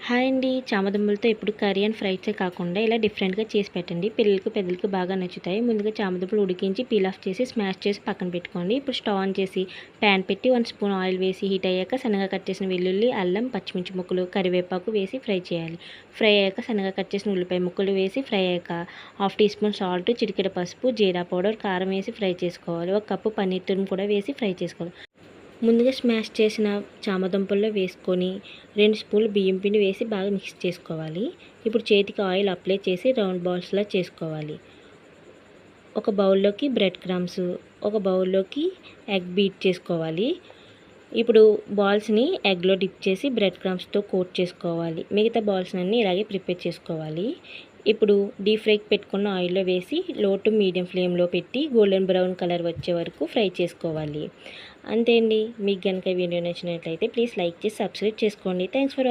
Hi అండి. చామదుంపలతో ఎప్పుడు curry and ఫ్రైసే కాకుండా ఇలా డిఫరెంట్‌గా చేసి పెట్టండి. పిల్లలకి, పెద్దలకి బాగా నచ్చుతాయి. ముందుగా చామదుంపలు ఉడికించి, పీల్ ఆఫ్ చేసి, స్మాష్ చేసి పక్కన పెట్టుకోండి. ఇప్పుడు స్టవ్ ఆన్ చేసి ప్యాన్ పెట్టి 1 స్పూన్ ఆయిల్ వేసి హీట్ అయ్యాక సన్నగా కట్ చేసిన వెల్లుల్లి, అల్లం, పచ్చిమిర్చి ముక్కలు, కరివేపాకు వేసి ఫ్రై చేయాలి. ఫ్రై అయ్యాక సన్నగా కట్ చేసిన ఉల్లిపాయ ముక్కలు వేసి ఫ్రై అయ్యాక 1/2 టీ స్పూన్ సాల్ట్, చిటికెడు పసుపు, జీరా పౌడర్, కారం వేసి ఫ్రై చేసుకోవాలి. 1 కప్పు పన్నీర్ తురుము కూడా వేసి ఫ్రై చేసుకోవాలి. ముందుగా స్మాష్ చేసిన చామదుంపల్లో వేసుకొని 2 స్పూన్లు బియ్యం పిండి వేసి బాగా మిక్స్ చేసుకోవాలి. ఇప్పుడు చేతికి ఆయిల్ అప్లై చేసి రౌండ్ బాల్స్లా చేసుకోవాలి. ఒక బౌల్లోకి బ్రెడ్ క్రమ్స్, ఒక బౌల్లోకి ఎగ్ బీట్ చేసుకోవాలి. ఇప్పుడు బాల్స్ని ఎగ్లో డిప్ చేసి బ్రెడ్ క్రమ్స్తో కోట్ చేసుకోవాలి. మిగతా బాల్స్ అన్నీ ఇలాగే ప్రిపేర్ చేసుకోవాలి. ఇప్పుడు డీప్ ఫ్రైకి పెట్టుకున్న ఆయిల్లో వేసి లో టు మీడియం ఫ్లేమ్లో పెట్టి గోల్డెన్ బ్రౌన్ కలర్ వచ్చే వరకు ఫ్రై చేసుకోవాలి. అంతే అండి. మీకు కనుక వీడియో నచ్చినట్లయితే ప్లీజ్ లైక్ చేసి సబ్స్క్రైబ్ చేసుకోండి. Thanks for